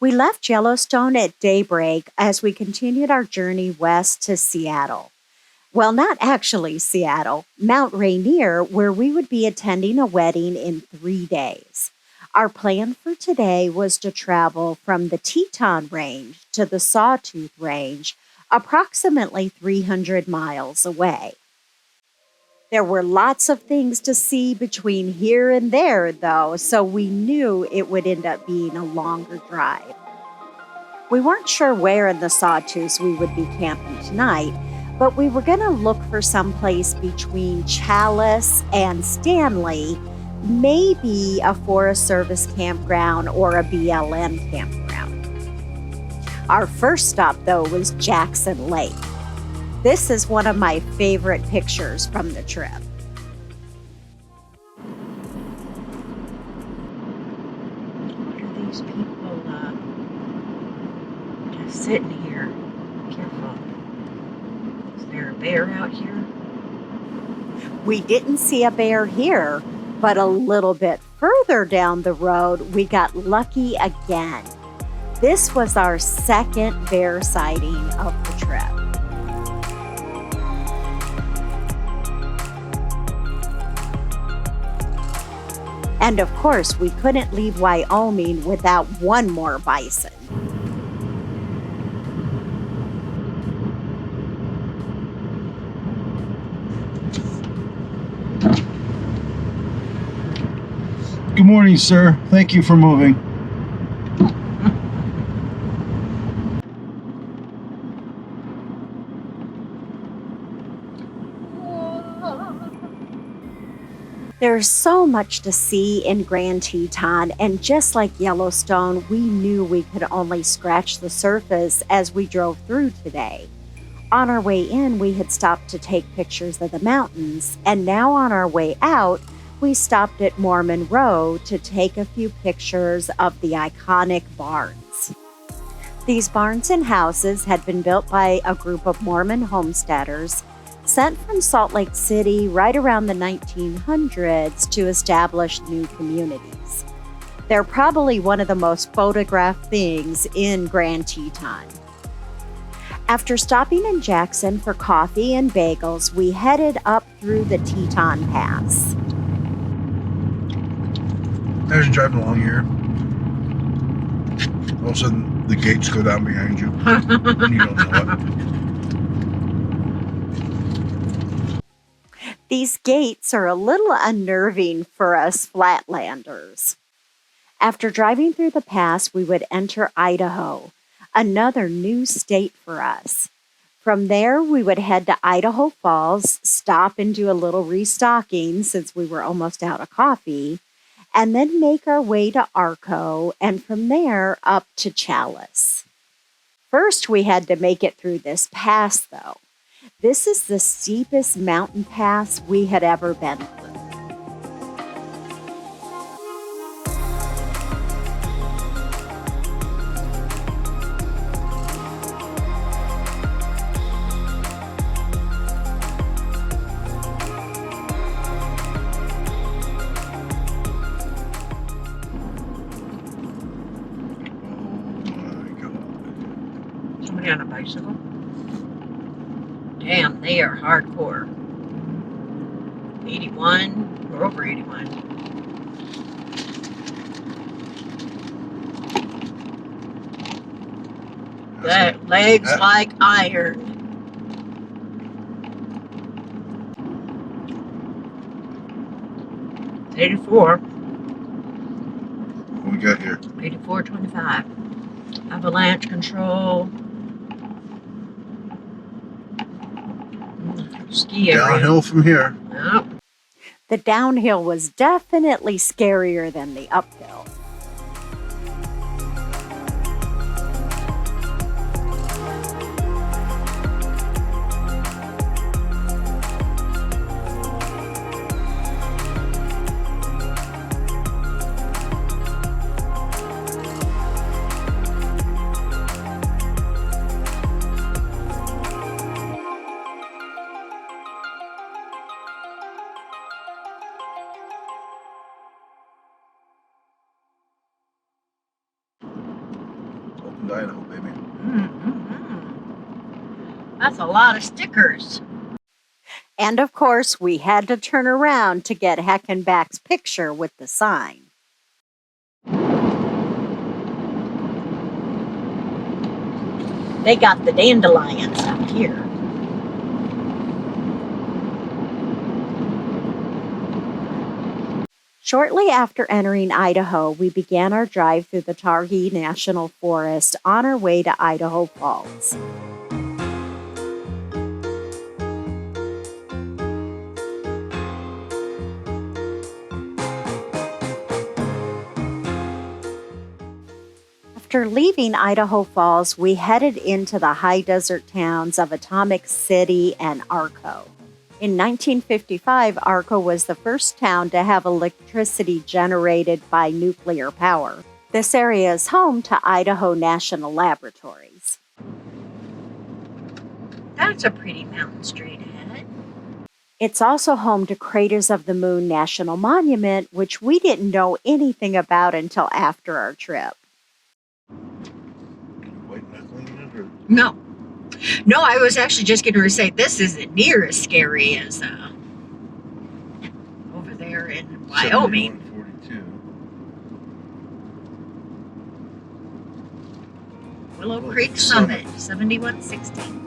We left Yellowstone at daybreak as we continued our journey west to Seattle. Well, not actually Seattle, Mt Rainier, where we would be attending a wedding in 3 days. Our plan for today was to travel from the Teton Range to the Sawtooth Range, approximately 300 miles away. There were lots of things to see between here and there, though, so we knew it would end up being a longer drive. We weren't sure where in the Sawtooth we would be camping tonight, but we were going to look for someplace between Chalice and Stanley, maybe a Forest Service campground or a BLM campground. Our first stop, though, was Jackson Lake. This is one of my favorite pictures from the trip. Look at these people just sitting here. Careful. Is there a bear out here? We didn't see a bear here, but a little bit further down the road, we got lucky again. This was our second bear sighting of the trip. And of course, we couldn't leave Wyoming without one more bison. Good morning, sir. Thank you for moving. There's so much to see in Grand Teton, and just like Yellowstone, we knew we could only scratch the surface as we drove through today. On our way in, we had stopped to take pictures of the mountains, and now on our way out, we stopped at Mormon Row to take a few pictures of the iconic barns. These barns and houses had been built by a group of Mormon homesteaders sent from Salt Lake City right around the 1900s to establish new communities. They're probably one of the most photographed things in Grand Teton. After stopping in Jackson for coffee and bagels, we headed up through the Teton Pass. As you're driving along here, all of a sudden the gates go down behind you, and you don't know it. These gates are a little unnerving for us flatlanders. After driving through the pass, we would enter Idaho, another new state for us. From there, we would head to Idaho Falls, stop and do a little restocking since we were almost out of coffee, and then make our way to Arco, and from there up to Chalice. First, we had to make it through this pass, though. This is the steepest mountain pass we had ever been through. Somebody on a bicycle? Damn, they are hardcore. 81, we're over 81. That legs like iron. It's 84. What we got here? 84.25. Avalanche control. Ski area. Downhill from here. Yep. The downhill was definitely scarier than the uphill. Sawtooth, Idaho, baby. That's a lot of stickers. And of course, we had to turn around to get Heckenbach's picture with the sign. They got the dandelions out here. Shortly after entering Idaho, we began our drive through the Targhee National Forest on our way to Idaho Falls. After leaving Idaho Falls, we headed into the high desert towns of Atomic City and Arco. In 1955, Arco was the first town to have electricity generated by nuclear power. This area is home to Idaho National Laboratories. That's a pretty mountain straight ahead. It's also home to Craters of the Moon National Monument, which we didn't know anything about until after our trip. White knuckling it, or No, I was actually just going to say this isn't near as scary as over there in Wyoming. 7142. Willow Creek Summit, 7116.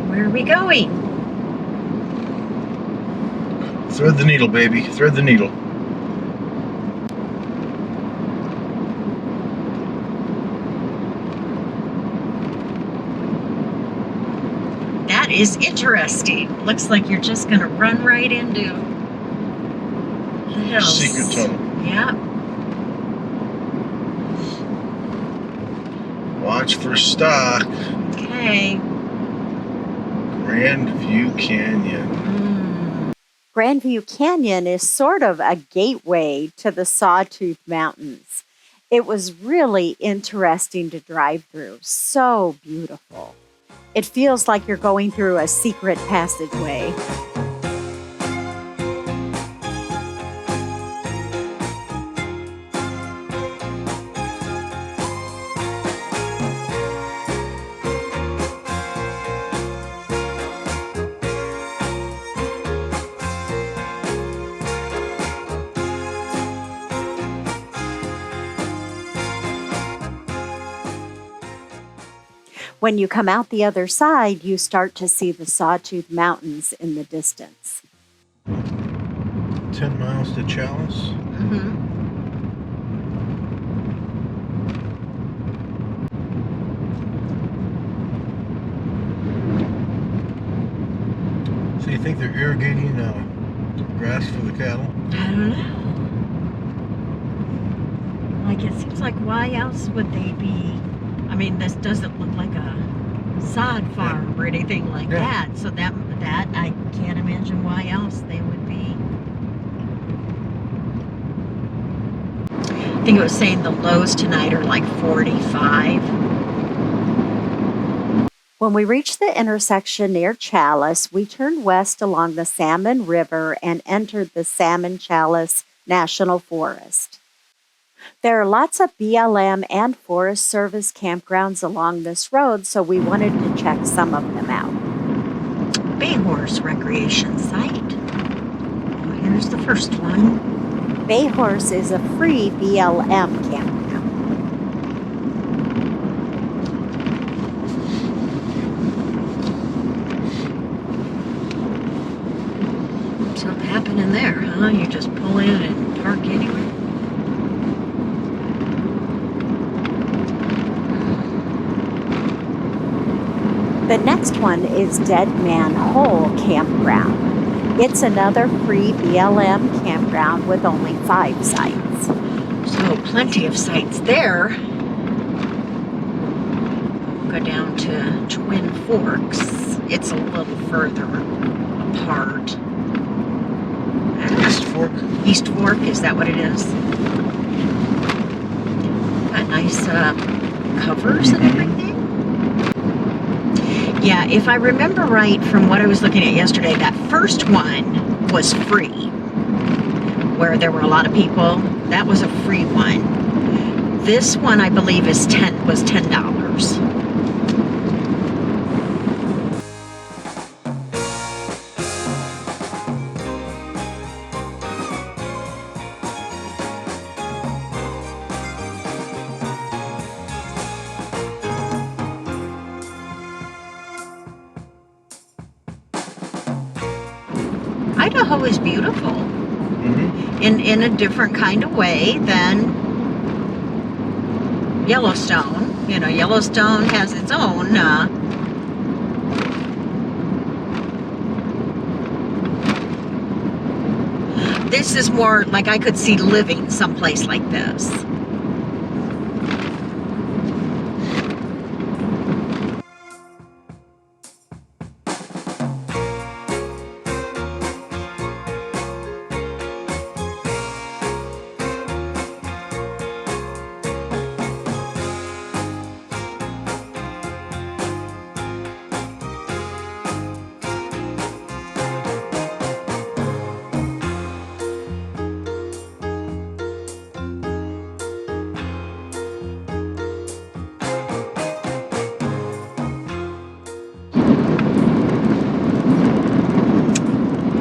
Where are we going? Thread the needle, baby. Thread the needle. That is interesting. Looks like you're just going to run right into the hills. Secret tunnel. Yeah. Watch for stock. Okay. Grand View Canyon. Grandview Canyon is sort of a gateway to the Sawtooth Mountains. It was really interesting to drive through. So beautiful. It feels like you're going through a secret passageway. When you come out the other side, you start to see the Sawtooth Mountains in the distance. 10 miles to Chalice. So you think they're irrigating grass for the cattle? I don't know. Like, it seems like why else would they be? I mean, this doesn't look like a sod farm or anything like that. So that I can't imagine why else they would be. I think it was saying the lows tonight are like 45. When we reached the intersection near Chalice, we turned west along the Salmon River and entered the Salmon Chalice National Forest. There are lots of BLM and Forest Service campgrounds along this road, so we wanted to check some of them out. Bayhorse Recreation Site. Well, here's the first one. Bayhorse is a free BLM campground. Something happening there, huh? You just pull in and park anywhere. The next one is Dead Man Hole Campground. It's another free BLM campground with only 5 sites. So plenty of sites there. We'll go down to Twin Forks. It's a little further apart. East Fork? East Fork, is that what it is? Got nice covers and everything. Yeah, if I remember right from what I was looking at yesterday, that first one was free, where there were a lot of people. That was a free one. This one, I believe, was $10. Idaho is beautiful in a different kind of way than Yellowstone. You know, Yellowstone has its own this is more like I could see living someplace like this.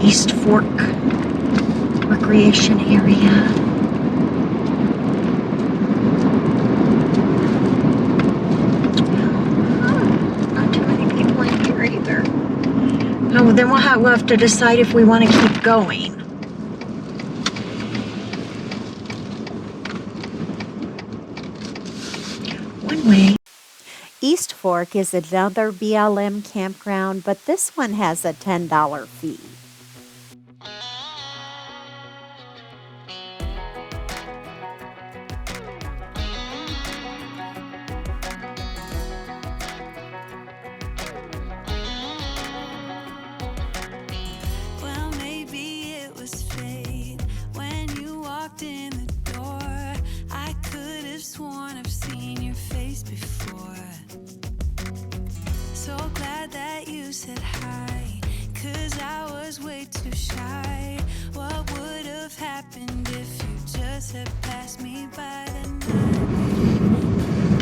East Fork Recreation Area. Not too many people in here either. Oh, then we'll have to decide if we want to keep going. One way. East Fork is another BLM campground, but this one has a $10 fee.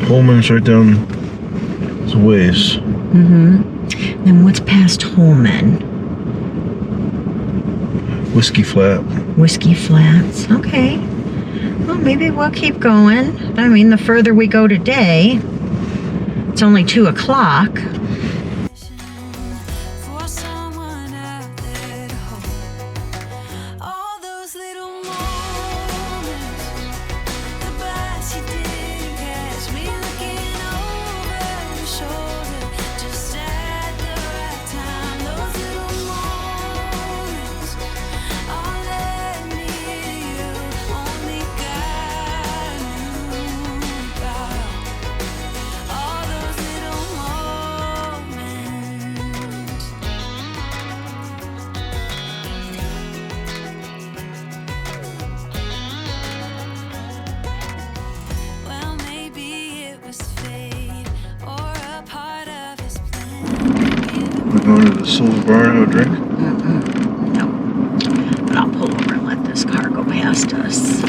Holman's right down the ways. Then what's past Holman? Whiskey Flat. Whiskey Flats. Okay. Well, maybe we'll keep going. I mean, the further we go today, it's only 2 o'clock. Going to the Silver Barn, have a drink? No. But I'll pull over and let this car go past us.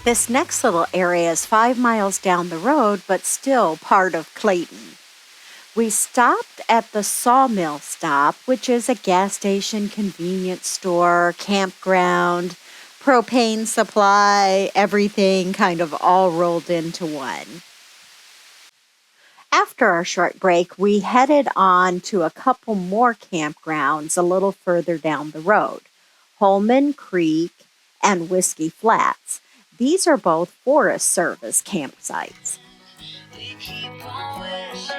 This next little area is 5 miles down the road, but still part of Clayton. We stopped at the Sawmill Stop, which is a gas station, convenience store, campground, propane supply, everything kind of all rolled into one. After our short break, we headed on to a couple more campgrounds a little further down the road, Holman Creek and Whiskey Flats. These are both Forest Service campsites. We keep on wishing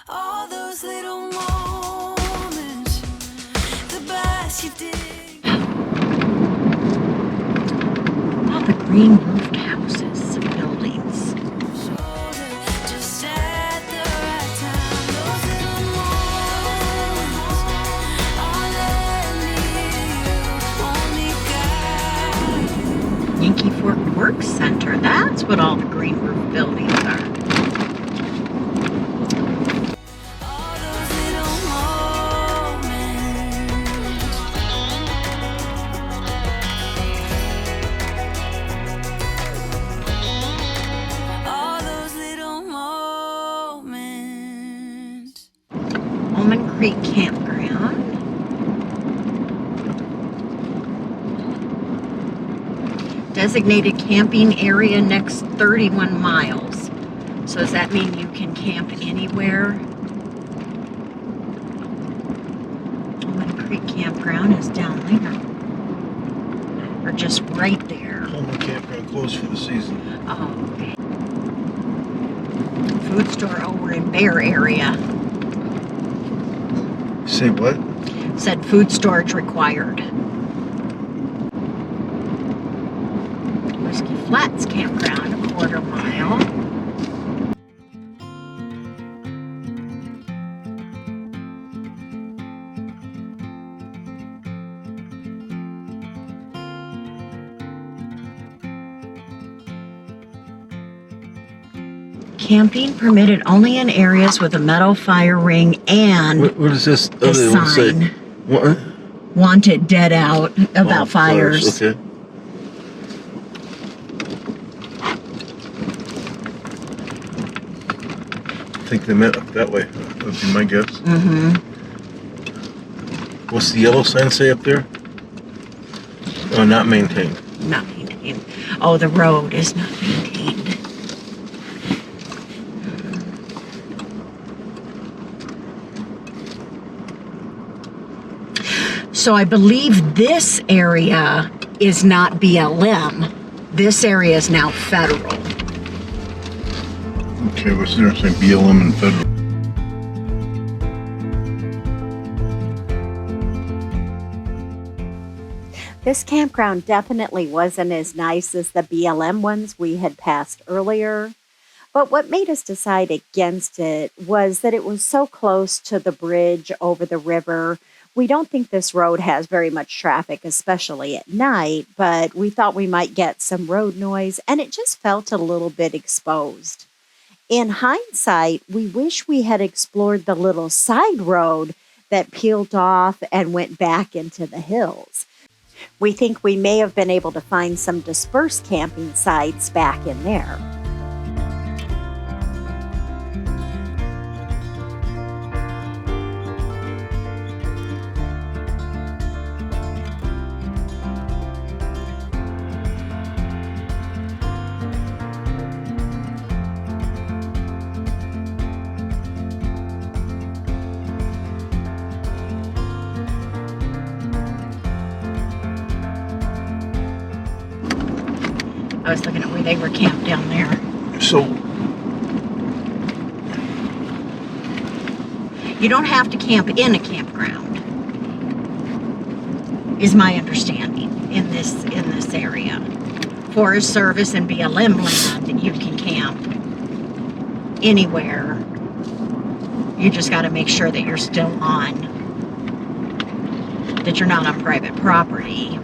all those little moments, the best you did. All the green roofed houses, buildings. Just at the right time, those little moments are letting me you, only God. Yankee Fort Work Center, that's what all the green roof buildings are. All those little moments. All those little moments. Almond Creek Campground. Designated camping area next 31 miles. So does that mean you can camp anywhere? Almond Creek Campground is down there. Or just right there. Home campground closed for the season. Oh, okay. Food store over in Bear area. Say what? Said food storage required. Whiskey Flats Campground, a quarter mile. Camping permitted only in areas with a metal fire ring and What is this? a sign. What? Wanted dead out about Oh, fires. Okay. I think they meant up that way. That would be my guess. Mm-hmm. What's the yellow sign say up there? Oh, not maintained. Not maintained. Oh, the road is not maintained. So I believe this area is not BLM. This area is now federal. Okay, what's the difference between BLM and federal? This campground definitely wasn't as nice as the BLM ones we had passed earlier. But what made us decide against it was that it was so close to the bridge over the river. We don't think this road has very much traffic, especially at night, but we thought we might get some road noise, and it just felt a little bit exposed. In hindsight, we wish we had explored the little side road that peeled off and went back into the hills. We think we may have been able to find some dispersed camping sites back in there. I was looking at where they were camped down there. So, You don't have to camp in a campground, is my understanding in this area. Forest Service and BLM land, you can camp anywhere. You just got to make sure that you're still that you're not on private property.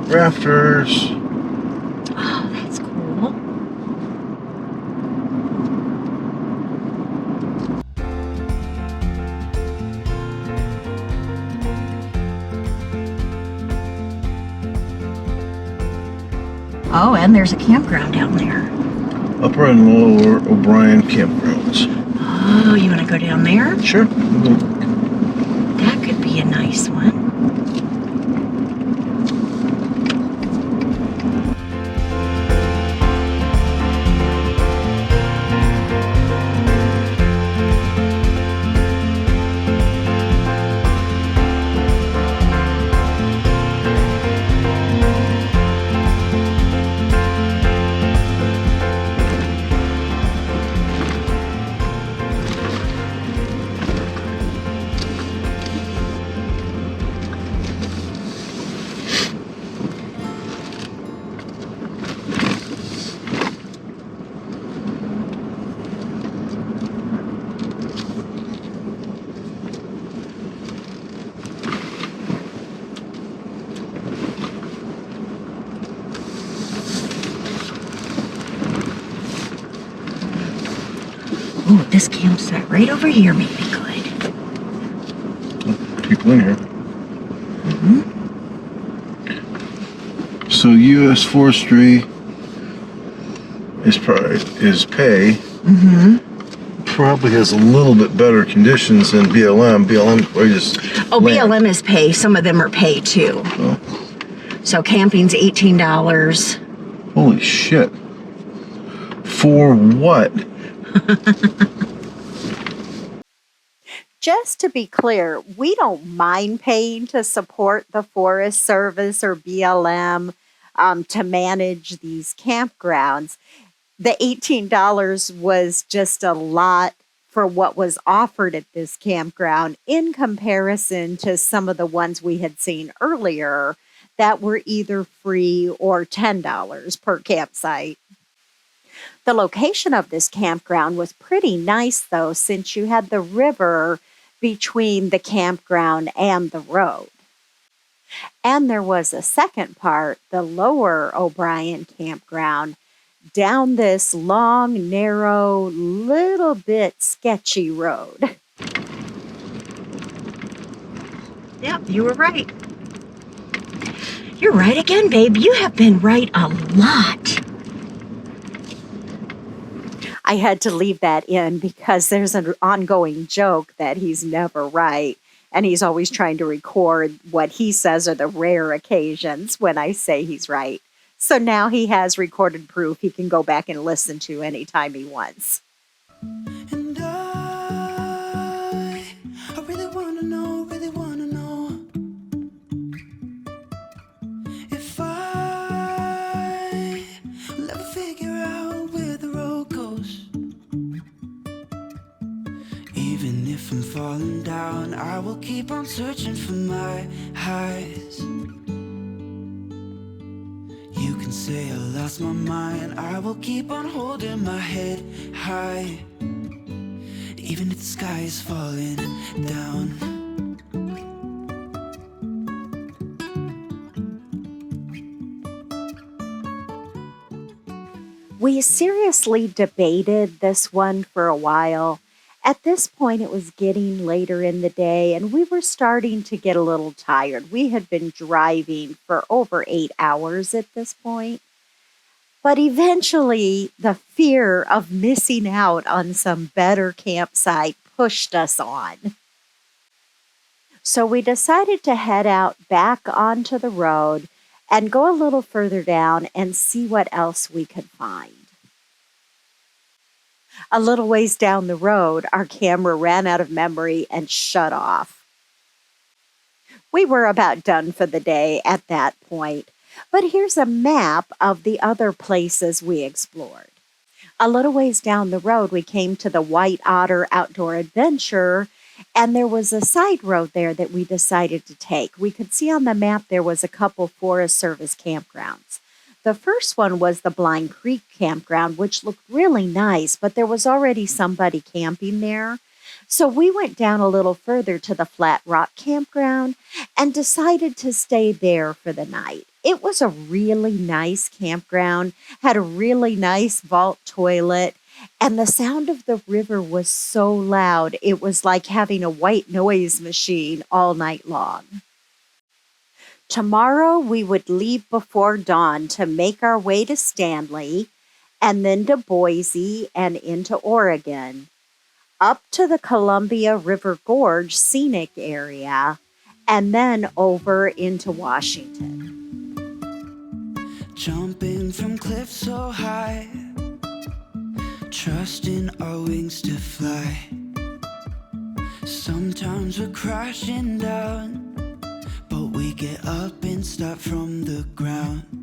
rafters. Oh, that's cool. Oh, and there's a campground down there. Upper and Lower O'Brien campgrounds. Oh, you want to go down there? Sure. That could be a nice one. Ooh, this campsite right over here may be good. People in here. Mm-hmm. So U.S. Forestry is pay. Mm-hmm. Probably has a little bit better conditions than BLM. BLM probably just Oh, land. BLM is pay. Some of them are pay too. Oh, So camping's $18. holy shit. For what? Just to be clear, we don't mind paying to support the Forest Service or BLM to manage these campgrounds. The $18 was just a lot for what was offered at this campground in comparison to some of the ones we had seen earlier that were either free or $10 per campsite. The location of this campground was pretty nice, though, since you had the river between the campground and the road. And there was a second part, the Lower O'Brien campground, down this long, narrow, little bit sketchy road. Yep, you were right. You're right again, babe. You have been right a lot. I had to leave that in because there's an ongoing joke that he's never right. And he's always trying to record what he says are the rare occasions when I say he's right. So now he has recorded proof he can go back and listen to anytime he wants. And I really wanna know if I will ever figure out where the road goes. Even if I'm falling down, I will keep on searching for my highs. You can say I lost my mind, I will keep on holding my head high. Even if the sky is falling down. We seriously debated this one for a while. At this point, it was getting later in the day, and we were starting to get a little tired. We had been driving for over 8 hours at this point. But eventually, the fear of missing out on some better campsite pushed us on. So we decided to head out back onto the road and go a little further down and see what else we could find. A little ways down the road, our camera ran out of memory and shut off. We were about done for the day at that point, but here's a map of the other places we explored. A little ways down the road, we came to the White Otter Outdoor Adventure, and there was a side road there that we decided to take. We could see on the map there was a couple Forest Service campgrounds. The first one was the Blind Creek campground, which looked really nice, but there was already somebody camping there. So we went down a little further to the Flat Rock Campground and decided to stay there for the night. It was a really nice campground, had a really nice vault toilet, and the sound of the river was so loud, it was like having a white noise machine all night long. Tomorrow we would leave before dawn to make our way to Stanley and then to Boise and into Oregon, up to the Columbia River Gorge scenic area, and then over into Washington. Jumping from cliffs so high, trusting our wings to fly. Sometimes we're crashing down, but we get up and start from the ground.